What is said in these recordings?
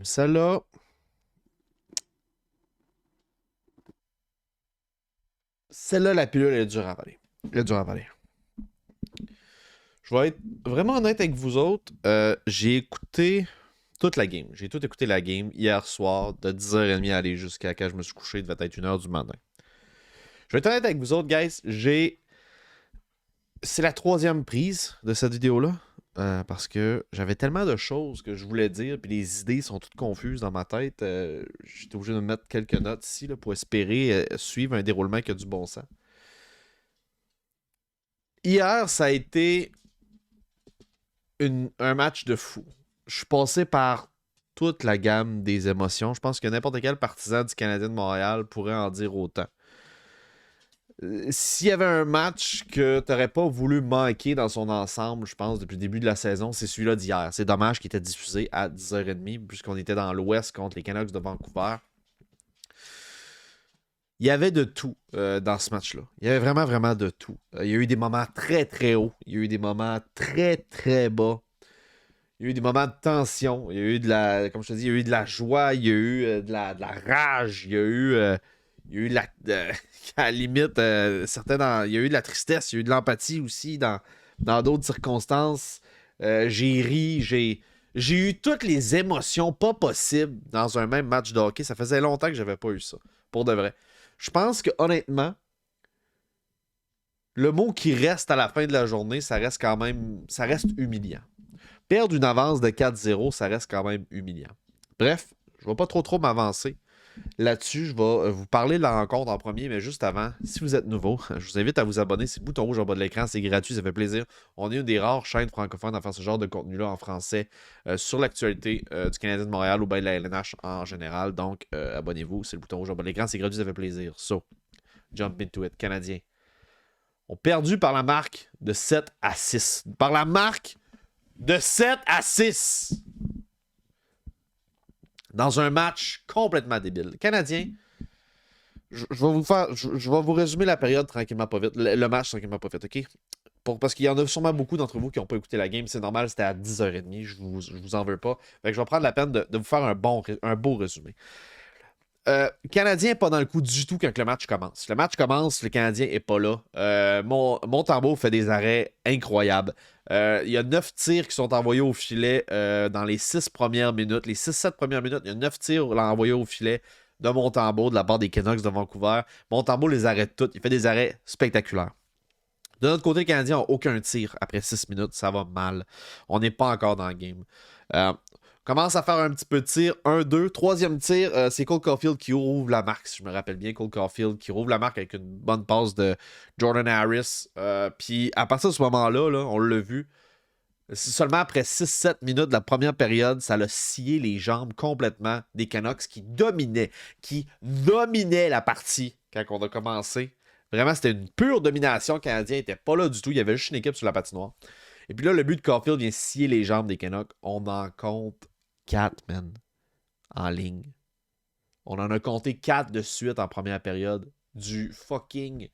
Celle-là, celle-là, la pilule, elle est dure à avaler. Elle est dure à avaler. Je vais être vraiment honnête avec vous autres. J'ai écouté toute la game. J'ai tout écouté la game hier soir, de 10h30 à aller jusqu'à quand je me suis couché, il devait être 1h du matin. Je vais être honnête avec vous autres, guys. C'est la troisième prise de cette vidéo-là. Parce que j'avais tellement de choses que je voulais dire, puis les idées sont toutes confuses dans ma tête. J'étais obligé de mettre quelques notes ici là, pour espérer suivre un déroulement qui a du bon sens. Hier, ça a été un match de fou. Je suis passé par toute la gamme des émotions. Je pense que n'importe quel partisan du Canadien de Montréal pourrait en dire autant. S'il y avait un match que tu n'aurais pas voulu manquer dans son ensemble, je pense, depuis le début de la saison, c'est celui-là d'hier. C'est dommage qu'il était diffusé à 10h30, puisqu'on était dans l'Ouest contre les Canucks de Vancouver. Il y avait de tout dans ce match-là. Il y avait vraiment, vraiment de tout. Il y a eu des moments très, très hauts. Il y a eu des moments très, très bas. Il y a eu des moments de tension. Il y a eu de la, comme je te dis, il y a eu de la joie. Il y a eu de la rage. Il y a eu de la, à la limite, il y a eu de la tristesse. Il y a eu de l'empathie aussi dans d'autres circonstances. J'ai ri, j'ai eu toutes les émotions pas possibles dans un même match de hockey. Ça faisait longtemps que j'avais pas eu ça. Pour de vrai. Je pense que honnêtement, le mot qui reste à la fin de la journée, ça reste quand même. Ça reste humiliant. Perdre une avance de 4-0, ça reste quand même humiliant. Bref, je ne vais pas trop m'avancer là-dessus. Je vais vous parler de la rencontre en premier, mais juste avant, si vous êtes nouveau, je vous invite à vous abonner. C'est le bouton rouge en bas de l'écran, c'est gratuit, ça fait plaisir. On est une des rares chaînes francophones à faire ce genre de contenu-là en français sur l'actualité du Canadien de Montréal ou bien de la LNH en général. Donc, abonnez-vous, c'est le bouton rouge en bas de l'écran, c'est gratuit, ça fait plaisir. So, jump into it, Canadien. On perdu par la marque de 7-6. Par la marque de 7-6 dans un match complètement débile. Le Canadien, je vais vous résumer la période tranquillement pas vite, le match tranquillement pas vite, ok? Parce qu'il y en a sûrement beaucoup d'entre vous qui n'ont pas écouté la game, c'est normal, c'était à 10h30, je vous en veux pas. Fait que je vais prendre la peine de vous faire un beau résumé. Canadien n'est pas dans le coup du tout quand le match commence. Le match commence, le Canadien n'est pas là. Montembeault fait des arrêts incroyables. Il y a 9 tirs qui sont envoyés au filet dans les 6 premières minutes. Les 6-7 premières minutes, il y a 9 tirs envoyés au filet de Montembeault de la part des Canucks de Vancouver. Montembeault les arrête toutes. Il fait des arrêts spectaculaires. De notre côté, les Canadiens n'ont aucun tir après 6 minutes. Ça va mal. On n'est pas encore dans le game. Commence à faire un petit peu de tir. 1-2. Troisième tir, c'est Cole Caulfield qui ouvre la marque. Si je me rappelle bien, Cole Caulfield qui ouvre la marque avec une bonne passe de Jordan Harris. Puis à partir de ce moment-là, là, on l'a vu. C'est seulement après 6-7 minutes de la première période, ça a scié les jambes complètement des Canucks qui dominaient la partie quand on a commencé. Vraiment, c'était une pure domination. Le Canadien n'était pas là du tout. Il y avait juste une équipe sur la patinoire. Et puis là, le but de Caulfield vient scier les jambes des Canucks. On en compte 4, man, en ligne. On en a compté 4 de suite en première période. Du fucking...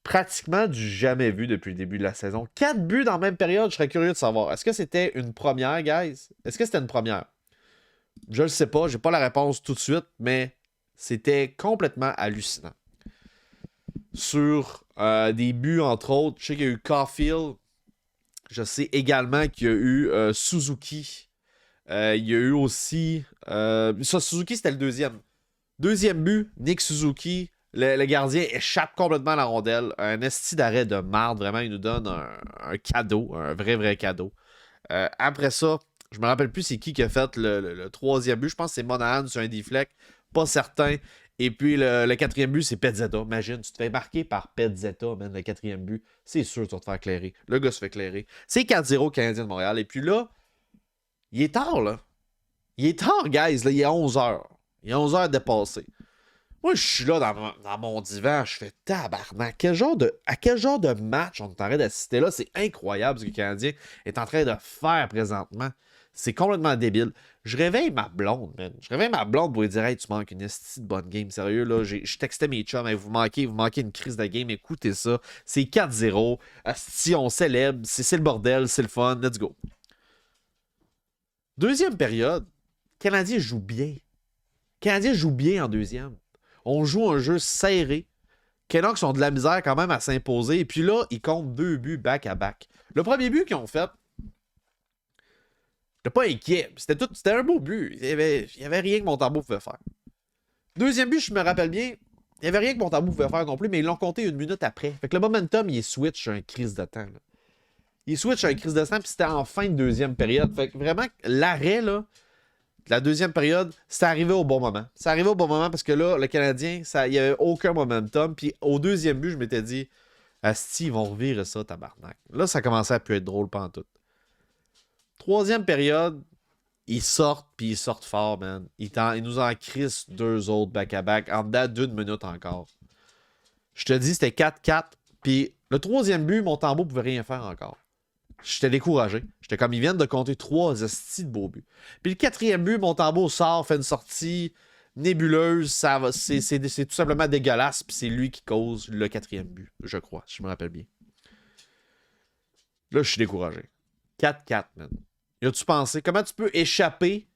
Pratiquement du jamais vu depuis le début de la saison. 4 buts dans la même période, je serais curieux de savoir. Est-ce que c'était une première, guys? Est-ce que c'était une première? Je ne sais pas, j'ai pas la réponse tout de suite, mais c'était complètement hallucinant. Sur des buts, entre autres, je sais qu'il y a eu Caulfield. Je sais également qu'il y a eu Suzuki. Il y a eu aussi... ça, Suzuki, c'était le deuxième. Deuxième but, Nick Suzuki. Le gardien échappe complètement la rondelle. Un esti d'arrêt de marde. Vraiment, il nous donne un cadeau. Un vrai cadeau. Après ça, je me rappelle plus c'est qui a fait le troisième but. Je pense que c'est Monahan sur un deflect. Pas certain. Et puis le quatrième but, c'est Pezzetta. Imagine, tu te fais marquer par Pezzetta, man, le quatrième but. C'est sûr que tu vas te faire clairer. Le gars se fait clairer. C'est 4-0 Canadien de Montréal. Et puis là, il est tard, là. Il est tard, guys. Là. Il est 11h. Il est 11h dépassé. Moi, je suis là dans mon divan, je fais tabarnak. À quel genre de match on est en train d'assister là? C'est incroyable ce que le Canadien est en train de faire présentement. C'est complètement débile. Je réveille ma blonde, man. Je réveille ma blonde pour lui dire hey, tu manques une esti de bonne game. Sérieux, là. Je textais mes chums, hey, vous manquez une crise de game. Écoutez ça. C'est 4-0. Asti, on célèbre. C'est le bordel, c'est le fun. Let's go. Deuxième période, le Canadien joue bien. Le Canadien joue bien en deuxième. On joue un jeu serré. Canucks ont de la misère quand même à s'imposer. Et puis là, ils comptent 2 buts back-à-back. Le premier but qu'ils ont fait, j'étais pas inquiet. C'était un beau but. Il y avait rien que Montembeault pouvait faire. Deuxième but, je me rappelle bien, il n'y avait rien que Montembeault pouvait faire non plus, mais ils l'ont compté 1 minute après. Fait que le momentum, il est switch un crise de temps. Là. Il switch un crise de temps, puis c'était en fin de deuxième période. Fait que vraiment, l'arrêt, là, la deuxième période, c'est arrivé au bon moment. C'est arrivé au bon moment parce que là, le Canadien, il n'y avait aucun momentum. Puis au deuxième but, je m'étais dit, asti, ils vont revirer ça, tabarnak. Là, ça commençait à plus être drôle pantoute. Troisième période, ils sortent, puis ils sortent fort, man. Ils nous en crissent 2 autres back-à-back, en dedans d'1 minute encore. Je te dis, c'était 4-4. Puis le troisième but, Montembeault pouvait rien faire encore. J'étais découragé. J'étais comme, ils viennent de compter 3 estis de beaux buts. Puis le quatrième but, Montembeault sort, fait une sortie nébuleuse. C'est tout simplement dégueulasse. Puis c'est lui qui cause le quatrième but, je crois, si je me rappelle bien. Là, je suis découragé. 4-4, man. Y a-tu pensé? Comment tu peux échapper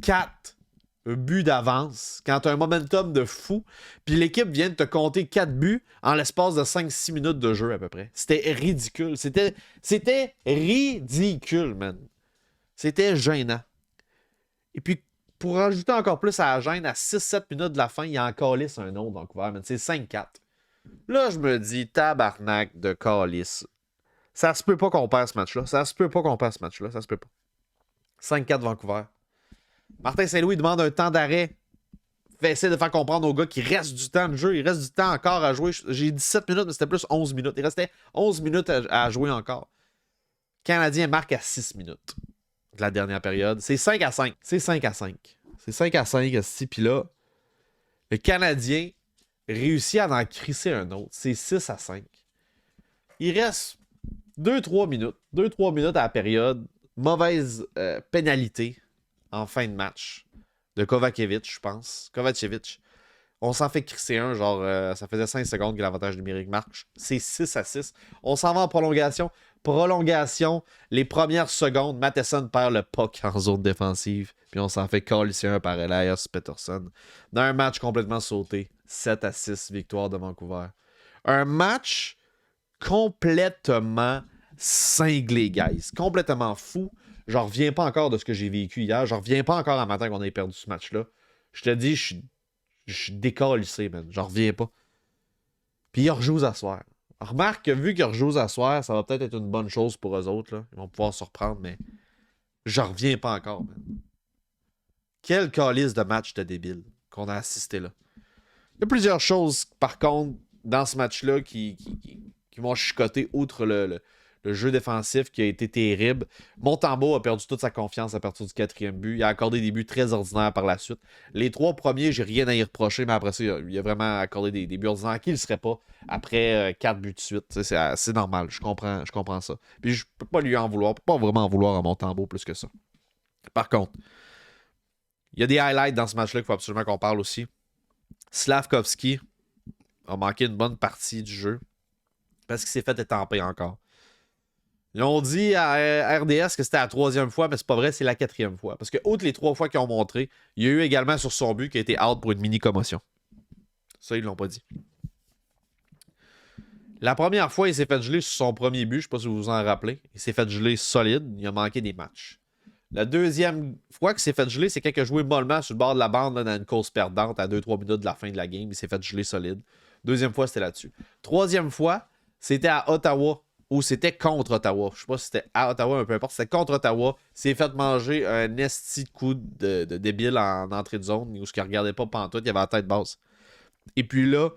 4 buts d'avance quand tu as un momentum de fou, puis l'équipe vient de te compter 4 buts en l'espace de 5-6 minutes de jeu à peu près? C'était ridicule. C'était ridicule, man. C'était gênant. Et puis, pour rajouter encore plus à la gêne, à 6-7 minutes de la fin, il y a encore lisse un autre Vancouver, man. C'est 5-4. Là, je me dis, tabarnak de calice. Ça se peut pas qu'on perd ce match-là. Ça se peut pas qu'on perd ce match-là. Ça se peut pas. 5-4 Vancouver. Martin Saint-Louis demande un temps d'arrêt. Fait essayer de faire comprendre aux gars qu'il reste du temps de jeu. Il reste du temps encore à jouer. J'ai 17 minutes, mais c'était plus 11 minutes. Il restait 11 minutes à jouer encore. Le Canadien marque à 6 minutes de la dernière période. C'est 5-5. C'est 5-5. C'est 5-5 ici. Puis là, le Canadien réussit à en crisser un autre. C'est 6-5. Il reste 2-3 minutes. 2-3 minutes à la période. Mauvaise pénalité en fin de match de Kovacevic, je pense. Kovacevic. On s'en fait crisser un, genre, ça faisait 5 secondes que l'avantage numérique marche. C'est 6-6. On s'en va en prolongation. Prolongation, les premières secondes, Matheson perd le puck en zone défensive. Puis on s'en fait calisser un par Elias Pettersson. Dans un match complètement sauté. 7-6, victoire de Vancouver. Un match complètement cinglé, guys. Complètement fou. J'en reviens pas encore de ce que j'ai vécu hier. J'en reviens pas encore à matin qu'on ait perdu ce match-là. Je te dis, je suis décalissé, man. J'en reviens pas. Puis ils rejouent à soir. Remarque que vu qu'ils rejouent à soir, ça va peut-être être une bonne chose pour eux autres. Là. Ils vont pouvoir se reprendre, mais j'en reviens pas encore, man. Quel calice de match de débile qu'on a assisté là. Il y a plusieurs choses, par contre, dans ce match-là qui m'ont chicoté, outre le jeu défensif qui a été terrible. Montembeault a perdu toute sa confiance à partir du 4e but. Il a accordé des buts très ordinaires par la suite. Les 3 premiers, j'ai rien à y reprocher, mais après ça, il a vraiment accordé des buts ordinaires qui ne le seraient pas après 4 buts de suite. C'est normal, je comprends ça. Puis je peux pas lui en vouloir, je peux pas vraiment en vouloir à Montembeault plus que ça. Par contre, il y a des highlights dans ce match-là qu'il faut absolument qu'on parle aussi. Slavkovski a manqué une bonne partie du jeu parce qu'il s'est fait étamper encore. Ils ont dit à RDS que c'était la 3e fois, mais c'est pas vrai, c'est la 4e fois. Parce que, outre les 3 fois qu'ils ont montré, il y a eu également sur son but qui a été out pour une mini-commotion. Ça, ils l'ont pas dit. La première fois, il s'est fait geler sur son premier but, je sais pas si vous vous en rappelez. Il s'est fait geler solide, il a manqué des matchs. La deuxième fois qu'il s'est fait geler, c'est quand il a joué mollement sur le bord de la bande là, dans une course perdante à 2-3 minutes de la fin de la game. Il s'est fait geler solide. Deuxième fois, c'était là-dessus. Troisième fois, c'était à Ottawa. Ou c'était contre Ottawa. Je sais pas si c'était à Ottawa, peu importe. C'était contre Ottawa. Il s'est fait manger un esti de coup de débile en entrée de zone où il ne regardait pas pantoute. Il avait la tête basse. Et puis là,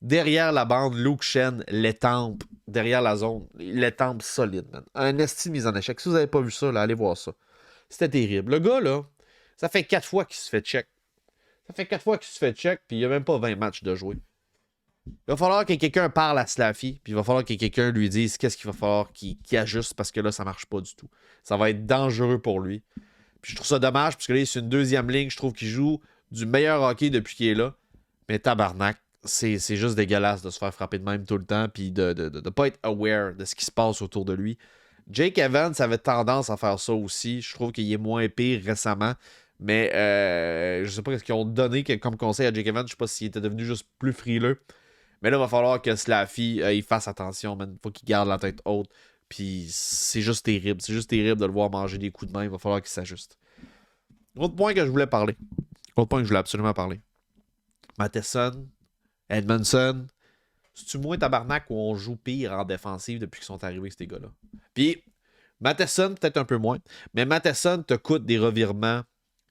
derrière la bande, Luke Shen l'étampe derrière la zone. Il l'étampe solide, man. Un esti de mise en échec. Si vous n'avez pas vu ça, là, allez voir ça. C'était terrible. Le gars, là, ça fait 4 fois qu'il se fait check. Ça fait 4 fois qu'il se fait check, puis il n'y a même pas 20 matchs de jouer. Il va falloir que quelqu'un parle à Slaffy, puis il va falloir que quelqu'un lui dise qu'est-ce qu'il va falloir qu'il ajuste, parce que là, ça marche pas du tout. Ça va être dangereux pour lui. Puis je trouve ça dommage, parce que là, c'est une 2e ligne. Je trouve qu'il joue du meilleur hockey depuis qu'il est là. Mais tabarnak, c'est juste dégueulasse de se faire frapper de même tout le temps, puis de pas être aware de ce qui se passe autour de lui. Jake Evans avait tendance à faire ça aussi. Je trouve qu'il est moins pire récemment. Mais je sais pas ce qu'ils ont donné comme conseil à Jake Evans. Je sais pas s'il était devenu juste plus frileux. Mais là, il va falloir que Slaffy il fasse attention, man. Faut qu'il garde la tête haute. Puis c'est juste terrible. C'est juste terrible de le voir manger des coups de main. Il va falloir qu'il s'ajuste. Autre point que je voulais parler. Autre point que je voulais absolument parler. Matheson, Edmondson. C'est-tu moins tabarnak où on joue pire en défensive depuis qu'ils sont arrivés, ces gars-là? Puis, Matheson, peut-être un peu moins. Mais Matheson te coûte des revirements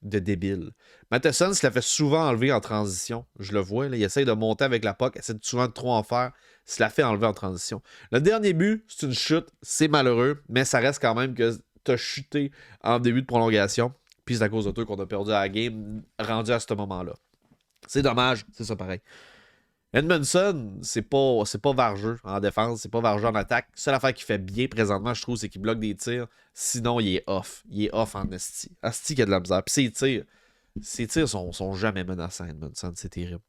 de débile. Matheson se la fait souvent enlever en transition. Je le vois, là, il essaye de monter avec la puck, essaie souvent de trop en faire, se la fait enlever en transition. Le dernier but, c'est une chute, c'est malheureux, mais ça reste quand même que t'as chuté en début de prolongation, puis c'est à cause de toi qu'on a perdu à la game rendu à ce moment-là. C'est dommage, c'est ça pareil. Edmondson, c'est pas vargeux en défense, c'est pas vargeux en attaque. La seule affaire qu'il fait bien présentement, je trouve, c'est qu'il bloque des tirs. Sinon, il est off. Il est off en esti. Esti qui a de la misère. Puis ses tirs sont jamais menaçants, Edmondson. C'est terrible.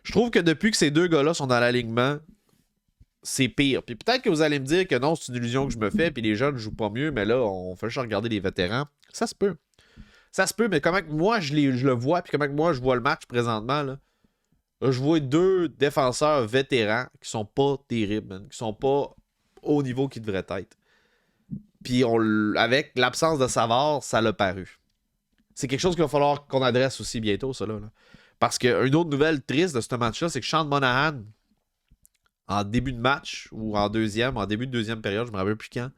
Je trouve que depuis que ces deux gars-là sont dans l'alignement, c'est pire. Puis peut-être que vous allez me dire que non, c'est une illusion que je me fais, puis les jeunes jouent pas mieux, mais là, on fait juste regarder les vétérans. Ça se peut. Ça se peut, mais comment que moi je le vois, puis comment que moi je vois le match présentement, là. Je vois deux défenseurs vétérans qui sont pas terribles, man, qui sont pas au niveau qu'ils devraient être. Puis avec l'absence de Savard, ça l'a paru. C'est quelque chose qu'il va falloir qu'on adresse aussi bientôt, ça là. Parce qu'une autre nouvelle triste de ce match-là, c'est que Sean Monahan, en début de match, ou en début de deuxième période, je me rappelle plus quand.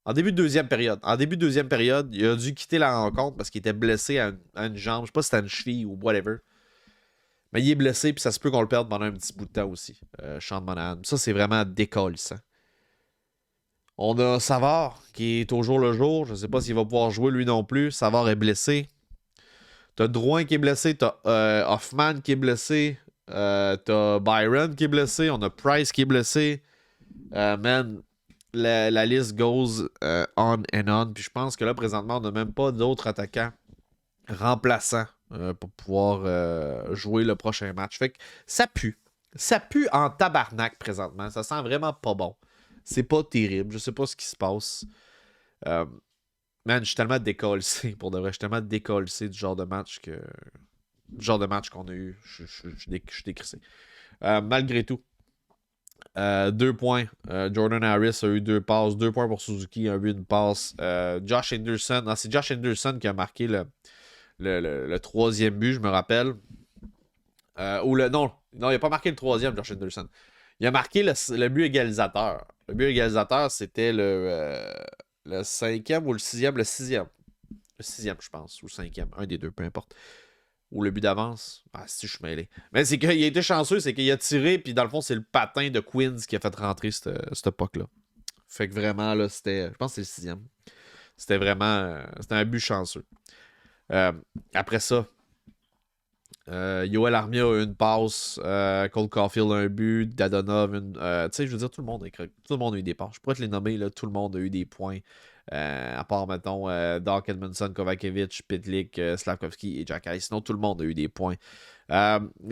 En début de deuxième période, il a dû quitter la rencontre parce qu'il était blessé à une jambe. Je sais pas si c'était une cheville ou whatever. Mais il est blessé, puis ça se peut qu'on le perde pendant un petit bout de temps aussi. Sean Monahan. Ça, c'est vraiment décollissant. On a Savard, qui est au jour le jour. Je ne sais pas s'il va pouvoir jouer lui non plus. Savard est blessé. T'as Drouin qui est blessé. T'as Hoffman qui est blessé. T'as Byron qui est blessé. On a Price qui est blessé. Man, la liste goes on and on. Puis je pense que là, présentement, on n'a même pas d'autres attaquants remplaçants pour pouvoir jouer le prochain match. Fait que ça pue. Ça pue en tabarnak présentement. Ça sent vraiment pas bon. C'est pas terrible. Je sais pas ce qui se passe. Man, je suis tellement décollé pour de vrai. Je suis tellement décollé du genre de match que. Du genre de match qu'on a eu. Je suis décrissé. Malgré tout. 2 points. Jordan Harris a eu 2 passes. 2 points pour Suzuki. A eu une passe. Josh Anderson. Non, c'est Josh Anderson qui a marqué le troisième but, je me rappelle. Non, il n'a pas marqué le troisième, Josh Anderson. Il a marqué le but égalisateur. Le but égalisateur, c'était le cinquième ou le sixième? Le sixième. Le sixième, je pense. Ou le cinquième. Un des deux, peu importe. Ou le but d'avance. Ah, si, je suis mêlé. Mais c'est qu'il a été chanceux, c'est qu'il a tiré, puis dans le fond, c'est le patin de Queens qui a fait rentrer cette puck-là. Fait que vraiment, là, c'était. Je pense que c'est le sixième. C'était vraiment. C'était un but chanceux. Après ça, Yoel Armia a une passe, Cole Caulfield a un but, Dadonov, tu sais, je veux dire, tout le monde a eu des passes. Je pourrais te les nommer, là, tout le monde a eu des points. À part, mettons, Doc Edmondson, Kovacevic, Pitlick, Slavkovski et Jacky. Sinon, tout le monde a eu des points.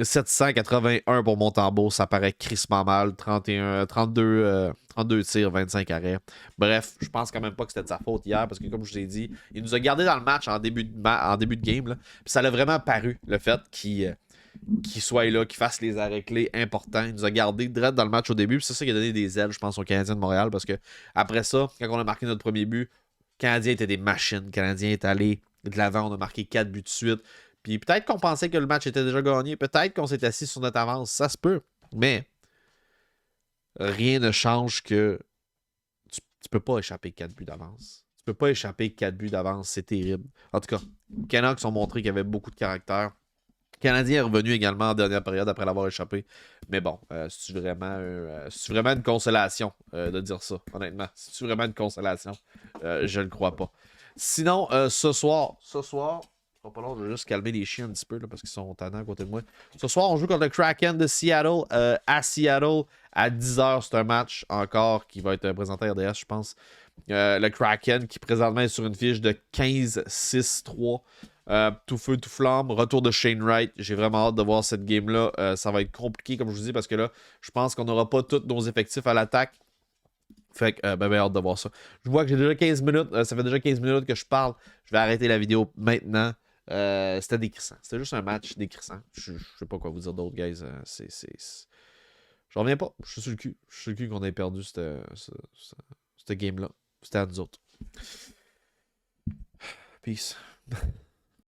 781 pour Montembeault, ça paraît crissement mal. 32 tirs, 25 arrêts. Bref, je pense quand même pas que c'était de sa faute hier, parce que comme je vous ai dit, il nous a gardé dans le match en début de game. Là, puis ça l'a vraiment paru, le fait qu'il soit là, qu'il fasse les arrêts clés importants. Il nous a gardé direct dans le match au début. Puis c'est ça qui a donné des ailes, je pense, aux Canadiens de Montréal. Parce que après ça, quand on a marqué notre premier but, le Canadien était des machines. Le Canadien est allé de l'avant. On a marqué 4 buts de suite. Puis peut-être qu'on pensait que le match était déjà gagné. Peut-être qu'on s'est assis sur notre avance. Ça se peut. Mais rien ne change que tu peux pas échapper 4 buts d'avance. Tu peux pas échapper 4 buts d'avance. C'est terrible. En tout cas, les Canucks ont montré qu'il y avait beaucoup de caractère. Le Canadien est revenu également en dernière période après l'avoir échappé. Mais bon, c'est vraiment une consolation de dire ça, honnêtement. C'est vraiment une consolation. Je ne crois pas. Sinon, ce soir, pas long, je vais juste calmer les chiens un petit peu là, parce qu'ils sont tannants à côté de moi. Ce soir, on joue contre le Kraken de Seattle à Seattle à 10h. C'est un match encore qui va être présenté à RDS, je pense. Le Kraken qui présentement est sur une fiche de 15-6-3. Tout feu, tout flamme. Retour de Shane Wright. J'ai vraiment hâte de voir cette game-là. Ça va être compliqué, comme je vous dis, parce que là, je pense qu'on n'aura pas tous nos effectifs à l'attaque. Fait que, ben, hâte de voir ça. Je vois que j'ai déjà 15 minutes. Ça fait déjà 15 minutes que je parle. Je vais arrêter la vidéo maintenant. C'était décrissant. C'était juste un match décrissant. Je sais pas quoi vous dire d'autre, guys. J'en reviens pas. Je suis sur le cul. Je suis sur le cul qu'on ait perdu cette game-là. C'était à nous autres. Peace.